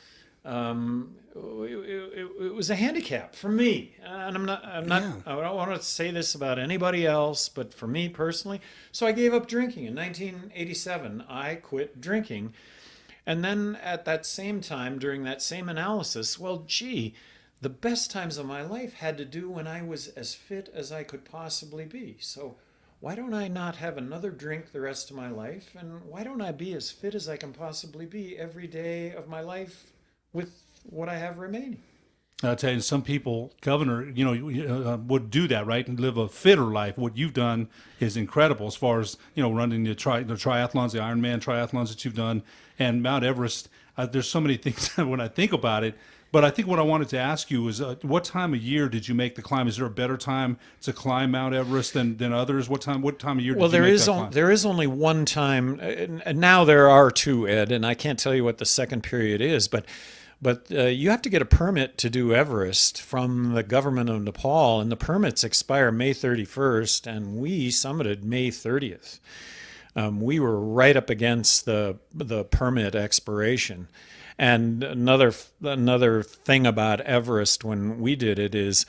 it was a handicap for me. And I'm not, Yeah. I don't want to say this about anybody else, but for me personally. So I gave up drinking. In 1987, I quit drinking. And then at that same time, during that same analysis, well, gee, the best times of my life had to do when I was as fit as I could possibly be. So why don't I not have another drink the rest of my life? And why don't I be as fit as I can possibly be every day of my life with what I have remaining? I'll tell you, some people, Governor, would do that, right, and live a fitter life. What you've done is incredible as far as, running the triathlons, the Ironman triathlons that you've done, and Mount Everest. There's so many things when I think about it. But I think what I wanted to ask you is, what time of year did you make the climb? Is there a better time to climb Mount Everest than others? What time of year did you make that climb? There is only one time, and now there are two, Ed, and I can't tell you what the second period is, but you have to get a permit to do Everest from the government of Nepal, and the permits expire May 31st, and we summited May 30th. We were right up against the permit expiration. And another thing about Everest when we did it is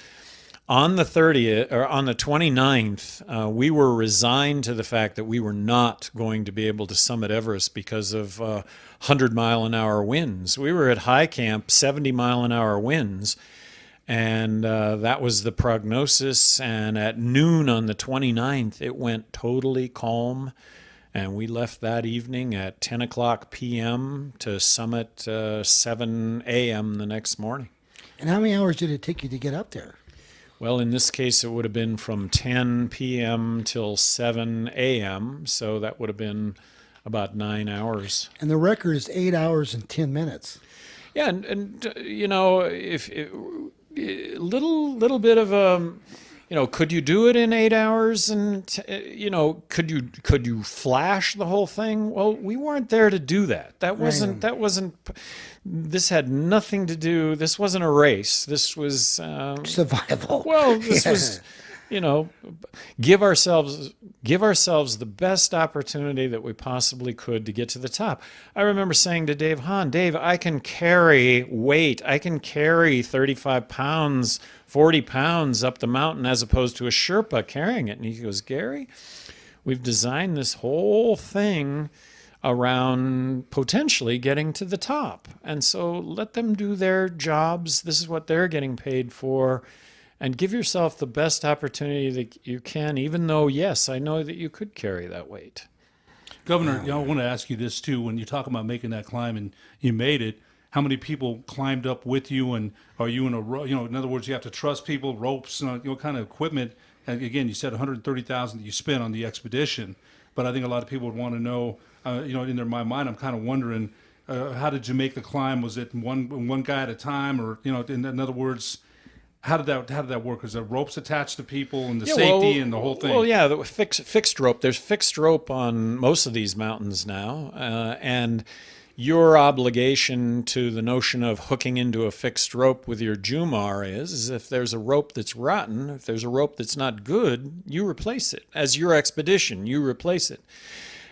on the 30th or on the 29th, we were resigned to the fact that we were not going to be able to summit Everest because of 100-mile-an-hour winds. We were at high camp, 70-mile-an-hour winds, and that was the prognosis. And at noon on the 29th, it went totally calm. And we left that evening at 10 o'clock p.m. to summit 7 a.m. the next morning. And how many hours did it take you to get up there? Well, in this case, it would have been from 10 p.m. till 7 a.m., so that would have been about 9 hours. And the record is 8 hours and 10 minutes. Yeah, and if little bit of could you do it in 8 hours? And could you flash the whole thing? Well, we weren't there to do that. That wasn't. This had nothing to do. This wasn't a race. This was Survival. Well, this was, give ourselves give ourselves the best opportunity that we possibly could to get to the top. I remember saying to Dave Hahn, Dave, I can carry weight. I can carry 35 pounds, 40 pounds up the mountain as opposed to a Sherpa carrying it. And he goes, Gary, we've designed this whole thing around potentially getting to the top. And so let them do their jobs. This is what they're getting paid for. And give yourself the best opportunity that you can, even though, yes, I know that you could carry that weight. Governor, I want to ask you this too. When you talk about making that climb and you made it, how many people climbed up with you, and are you in a row? In other words, you have to trust people, ropes, what kind of equipment? And again, you said 130,000 that you spent on the expedition, but I think a lot of people would want to know. In my mind, I'm kind of wondering, how did you make the climb? Was it one guy at a time, or in other words? How did that work? Is there ropes attached to people and the safety and the whole thing? Well, yeah, the fixed rope. There's fixed rope on most of these mountains now, and your obligation to the notion of hooking into a fixed rope with your Jumar is if there's a rope that's rotten, if there's a rope that's not good, you replace it. As your expedition, you replace it.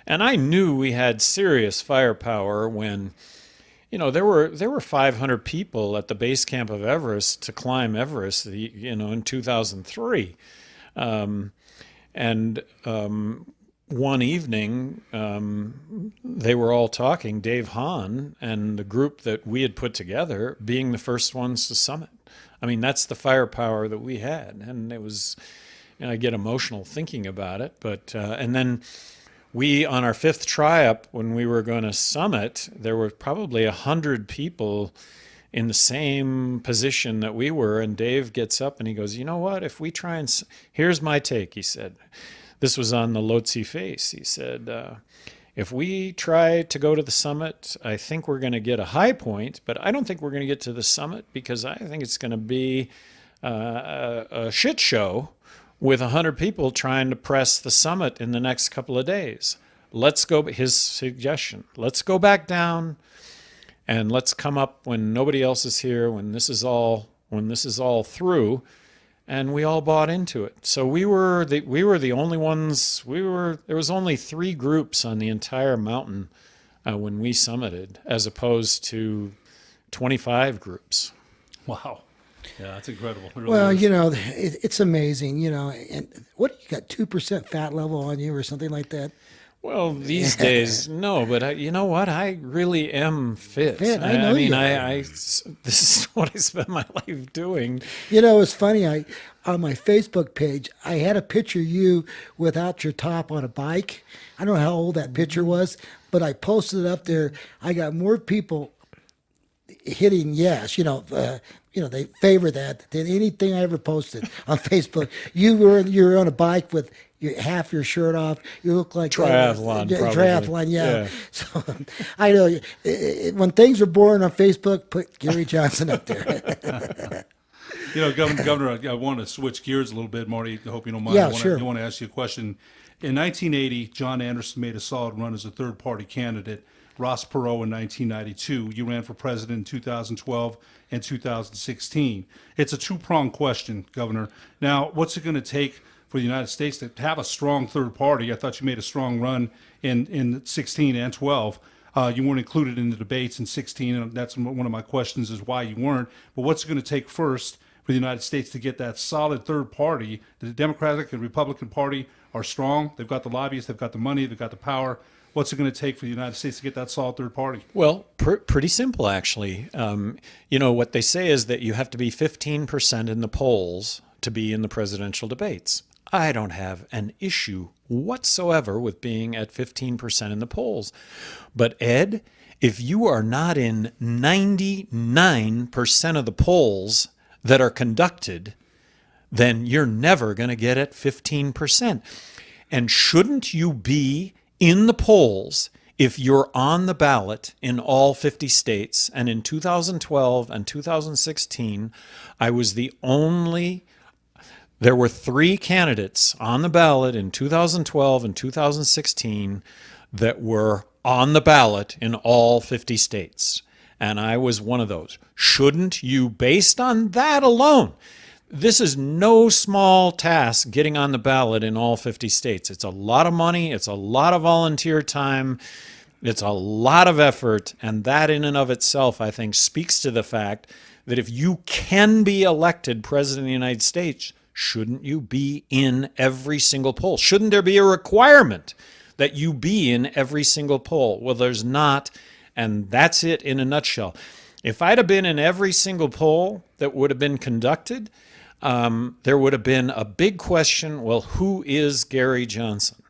And I knew we had serious firepower when there were 500 people at the base camp of Everest to climb Everest, in 2003. One evening, they were all talking, Dave Hahn and the group that we had put together being the first ones to summit. I mean, that's the firepower that we had. And it was, I get emotional thinking about it. But, and then we, on our fifth try-up, when we were going to summit, there were probably 100 people in the same position that we were, and Dave gets up and he goes, you know what, if we try and... Here's my take, he said. This was on the Lhotse face. He said, if we try to go to the summit, I think we're going to get a high point, but I don't think we're going to get to the summit because I think it's going to be a shit show with 100 people trying to press the summit in the next couple of days. Let's go, his suggestion, let's go back down and let's come up when nobody else is here, when this is all through. And we all bought into it. So we were the only ones, there was only 3 groups on the entire mountain when we summited, as opposed to 25 groups. Wow. Yeah, that's incredible. It really Well, is. it's amazing, and what, you got 2% fat level on you or something like that? Well, these days, no, but you know what? I really am fit. I know you are. This is what I spend my life doing. It's funny. On my Facebook page, I had a picture of you without your top on a bike. I don't know how old that picture was, but I posted it up there. I got more people hitting yes, they favor that than anything I ever posted on Facebook. You're on a bike with half your shirt off. You look like triathlon. Triathlon, yeah. So I know when things are boring on Facebook, put Gary Johnson up there. Governor, I want to switch gears a little bit, Marty. I hope you don't mind. Yeah, sure. I want to ask you a question. In 1980, John Anderson made a solid run as a third-party candidate. Ross Perot in 1992. You ran for president in 2012 and 2016. It's a two-pronged question, Governor. Now, what's it going to take for the United States to have a strong third party? I thought you made a strong run in 16 and 12. You weren't included in the debates in 16, and that's one of my questions is why you weren't. But what's it going to take first for the United States to get that solid third party? The Democratic and Republican Party are strong. They've got the lobbyists, they've got the money, they've got the power. What's it going to take for the United States to get that solid third party? Well, pretty simple, actually. What they say is that you have to be 15% in the polls to be in the presidential debates. I don't have an issue whatsoever with being at 15% in the polls. But Ed, if you are not in 99% of the polls that are conducted, then you're never going to get at 15%. And shouldn't you be in the polls if you're on the ballot in all 50 states? And in 2012 and 2016, there were 3 candidates on the ballot in 2012 and 2016 that were on the ballot in all 50 states. And I was one of those. Shouldn't you, based on that alone, this is no small task getting on the ballot in all 50 states. It's a lot of money. It's a lot of volunteer time. It's a lot of effort. And that in and of itself, I think, speaks to the fact that if you can be elected president of the United States, shouldn't you be in every single poll? Shouldn't there be a requirement that you be in every single poll? Well, there's not. And that's it in a nutshell. If I'd have been in every single poll that would have been conducted, there would have been a big question, well, who is Gary Johnson?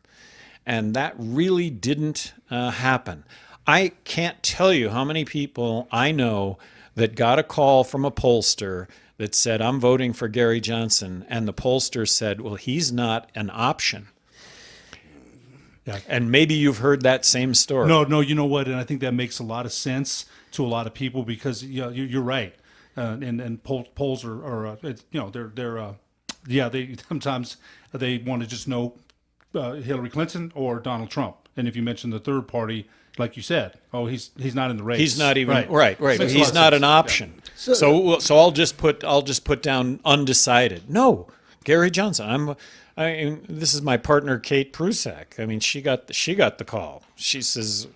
And that really didn't happen. I can't tell you how many people I know that got a call from a pollster that said, I'm voting for Gary Johnson. And the pollster said, well, he's not an option. Yeah. And maybe you've heard that same story. No, you know what? And I think that makes a lot of sense to a lot of people because you're right. And polls are they sometimes they want to just know Hillary Clinton or Donald Trump. And if you mention the third party, like you said, oh, he's not in the race. He's not even right. Makes He's not an option. Yeah. So I'll just put down undecided. No, Gary Johnson. This is my partner Kate Prusak. I mean, she got the call. She says,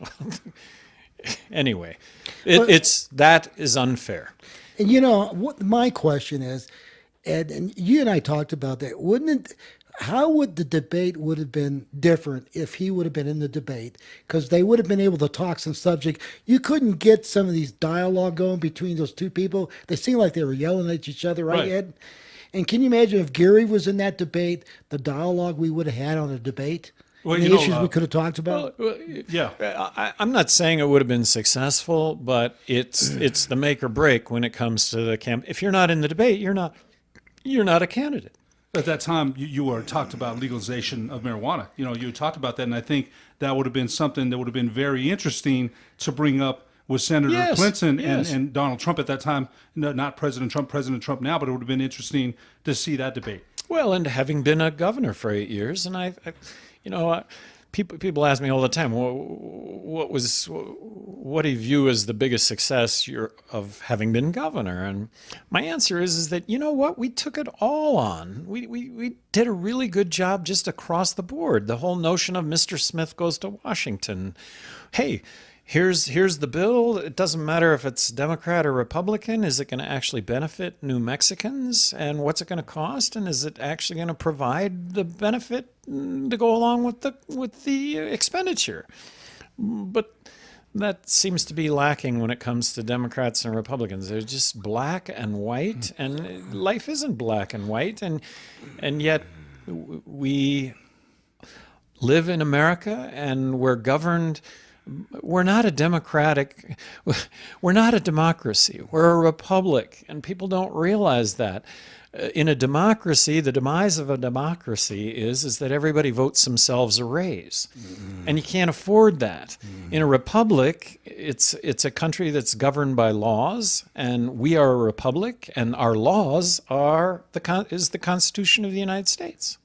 anyway, that is unfair. And you know what my question is, Ed, and you and I talked about that. How would the debate would have been different if he would have been in the debate? Because they would have been able to talk some subject. You couldn't get some of these dialogue going between those two people. They seemed like they were yelling at each other, right, Ed? And can you imagine if Gary was in that debate, the dialogue we would have had on a debate? Well, the issues we could have talked about? I'm not saying it would have been successful, but it's the make or break when it comes to the camp. If you're not in the debate, you're not a candidate. At that time, you were talked about legalization of marijuana. You talked about that, and I think that would have been something that would have been very interesting to bring up with Senator Clinton and Donald Trump at that time. No, not President Trump now, but it would have been interesting to see that debate. Well, and having been a governor for 8 years, and people ask me all the time, what do you view as the biggest success of having been governor? And my answer is that, you know what, we took it all on. We did a really good job just across the board. The whole notion of Mr. Smith goes to Washington. Hey, here's the bill. It doesn't matter if it's Democrat or Republican. Is it going to actually benefit New Mexicans? And what's it going to cost? And is it actually going to provide the benefit to go along with the expenditure? But that seems to be lacking when it comes to Democrats and Republicans. They're just black and white, and life isn't black and white. And yet we live in America, and we're governed. We're not a democracy. We're a republic, and people don't realize that. In a democracy, the demise of a democracy is that everybody votes themselves a raise, and you can't afford that. In a republic, it's a country that's governed by laws, and we are a republic, and our laws is the Constitution of the United States.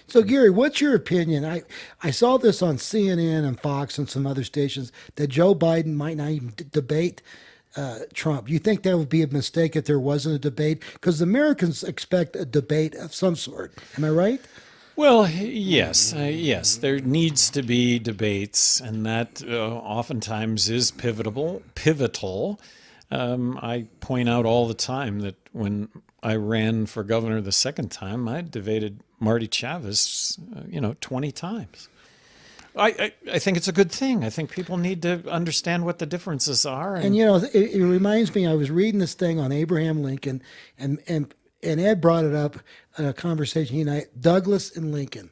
So, Gary, what's your opinion? I saw this on CNN and Fox and some other stations that Joe Biden might not even debate Trump. You think that would be a mistake if there wasn't a debate? Because Americans expect a debate of some sort. Am I right? Well, yes. There needs to be debates, and that oftentimes is pivotal. I point out all the time that when I ran for governor the second time, I debated Marty Chavez, 20 times. I think it's a good thing. I think people need to understand what the differences are. And it reminds me, I was reading this thing on Abraham Lincoln, and Ed brought it up in a conversation, Douglas and Lincoln.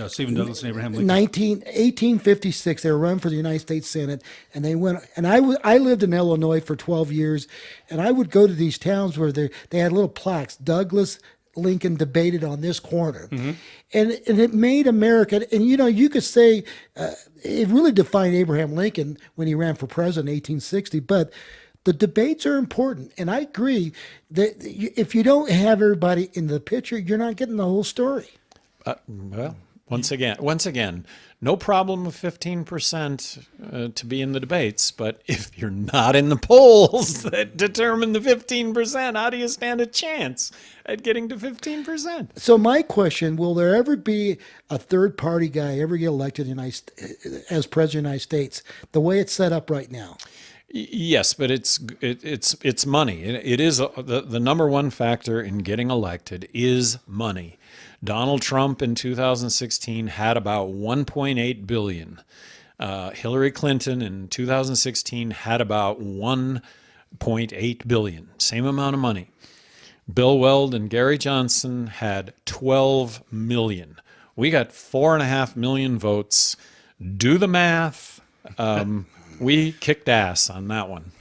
Stephen Douglas and Abraham Lincoln. 1856, they were running for the United States Senate, and they went. And I lived in Illinois for 12 years, and I would go to these towns where they had little plaques. Douglas, Lincoln debated on this corner, and it made America. And you could say it really defined Abraham Lincoln when he ran for president in 1860, but. The debates are important, and I agree that if you don't have everybody in the picture, you're not getting the whole story. Well, Once again, no problem with 15% to be in the debates, but if you're not in the polls that determine the 15%, how do you stand a chance at getting to 15%? So my question: will there ever be a third party guy ever get elected as president of the United States the way it's set up right now? Yes, but it's money. It is the number one factor in getting elected is money. Donald Trump in 2016 had about 1.8 billion. Hillary Clinton in 2016 had about 1.8 billion. Same amount of money. Bill Weld and Gary Johnson had 12 million. We got 4.5 million votes. Do the math. We kicked ass on that one.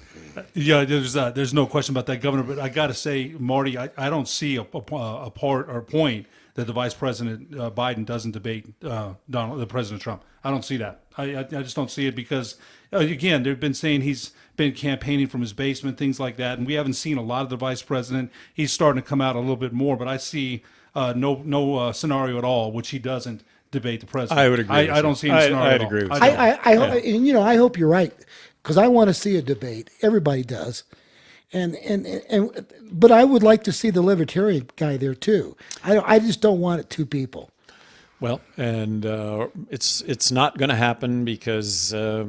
Yeah, there's no question about that, Governor. But I got to say, Marty, I don't see a part or point that the Vice President Biden doesn't debate the President Trump. I don't see that. I just don't see it because, again, they've been saying he's been campaigning from his basement, things like that, and we haven't seen a lot of the Vice President. He's starting to come out a little bit more, but I see no scenario at all which he doesn't debate the president. I would agree. I don't see any scenario I'd at all. agree with you. And I hope you're right because I want to see a debate. Everybody does, but I would like to see the libertarian guy there too. I just don't want it two people. Well, and it's not going to happen because I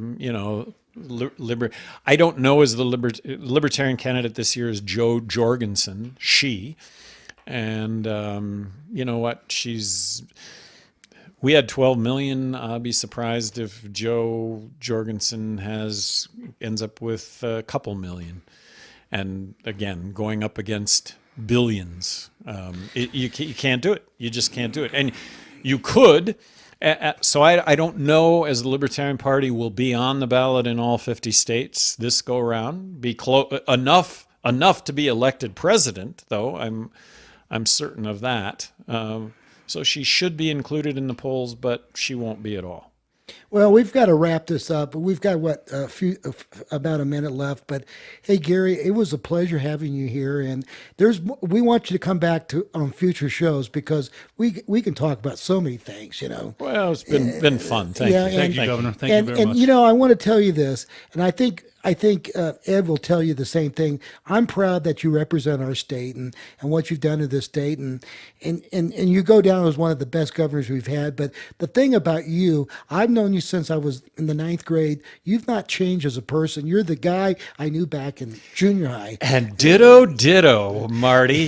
don't know as the libertarian candidate this year is Jo Jorgensen, and you know what, we had 12 million. I'll be surprised if Jo Jorgensen ends up with a couple million. And again, going up against billions, you can't do it. You just can't do it. And you could. So I don't know as the Libertarian Party will be on the ballot in all 50 states this go around. Be enough to be elected president, though. I'm certain of that. So she should be included in the polls, but she won't be at all. Well, we've got to wrap this up. We've got about a minute left. But hey, Gary, it was a pleasure having you here, and we want you to come back on future shows because we can talk about so many things. Well, it's been fun. Thank you. Thank you, Governor. Thank you very much. And I want to tell you this, and I think Ed will tell you the same thing. I'm proud that you represent our state and what you've done to this state, and you go down as one of the best governors we've had. But the thing about you, I've known you since I was in the 9th grade. You've not changed as a person. You're the guy I knew back in junior high. And ditto, Marty.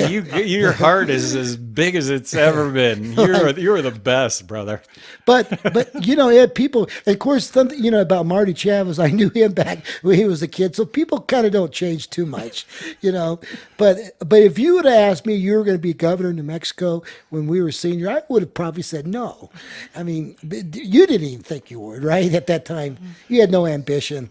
Your heart is as big as it's ever been. You're the best, brother. But Ed, people, of course, something about Marty Chavez. I knew him back when he was a kid, so people kind of don't change too much, But if you would have asked me you were going to be governor of New Mexico when we were senior, I would have probably said no. I mean, you didn't even think you would, right? At that time, you had no ambition.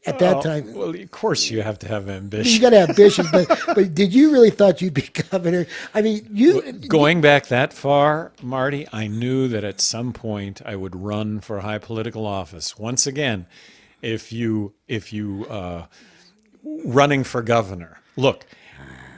At that time, well, of course you have to have ambition. You got to have ambition, but did you really thought you'd be governor? I mean, going back that far, Marty, I knew that at some point I would run for high political office. Once again, if you running for governor, look,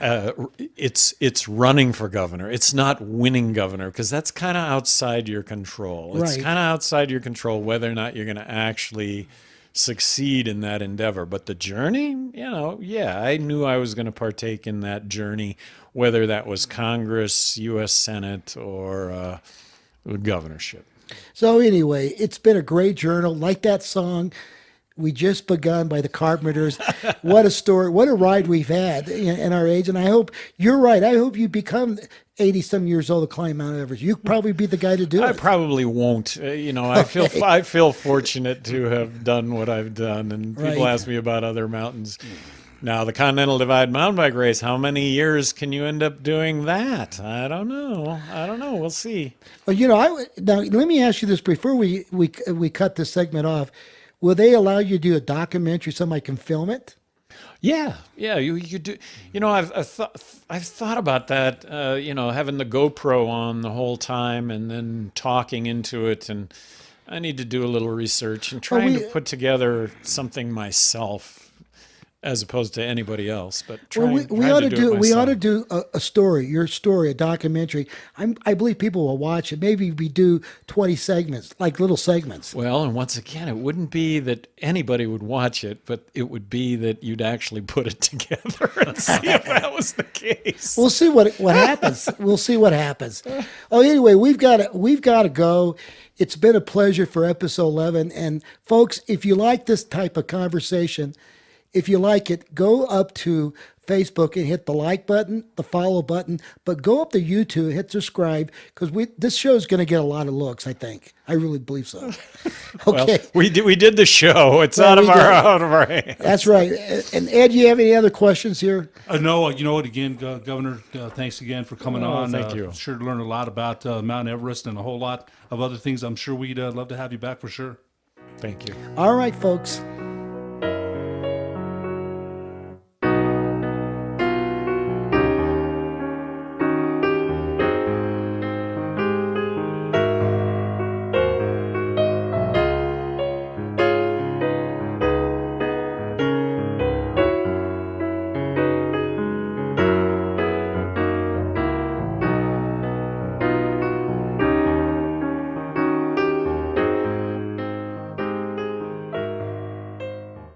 it's running for governor. It's not winning governor because that's kind of outside your control. It's Right. kind of outside your control whether or not you're going to actually succeed in that endeavor. But the journey, I knew I was going to partake in that journey, whether that was Congress, U.S. Senate, or governorship. So anyway, it's been a great journal. Like that song, We Just Begun by the Carpenters. What a story. What a ride we've had in our age. And I hope you're right. I hope you become 80-some years old to climb Mount Everest. You'll probably be the guy to do it. I probably won't. I feel fortunate to have done what I've done. And people Right. ask me about other mountains. Now, the Continental Divide mountain bike race, how many years can you end up doing that? I don't know. We'll see. Well, now let me ask you this before we cut this segment off. Will they allow you to do a documentary? Somebody can film it. Yeah. You do. I've thought about that. Having the GoPro on the whole time and then talking into it, and I need to do a little research and trying to put together something myself. as opposed to anybody else. But try, Well, we trying ought to to do do it we ought myself. to do a story, your story, a documentary. I believe people will watch it. Maybe we do 20 segments, like little segments. Well, and once again, it wouldn't be that anybody would watch it, but it would be that you'd actually put it together and see if that was the case. We'll see what happens. We'll see what happens. Oh, anyway, we've got to go. It's been a pleasure for episode 11. And folks, if you like this type of conversation, if you like it, go up to Facebook and hit the like button, the follow button, but go up to YouTube and hit subscribe because this show is going to get a lot of looks. I think. I really believe so. Okay. Well, we did the show. It's Well, out of we our did. out of our hands. That's right. And Ed, you have any other questions here? No, you know what? Again, Governor, thanks again for coming on. Thank you. Sure to learn a lot about Mount Everest and a whole lot of other things. I'm sure we'd love to have you back for sure. Thank you. All right, folks.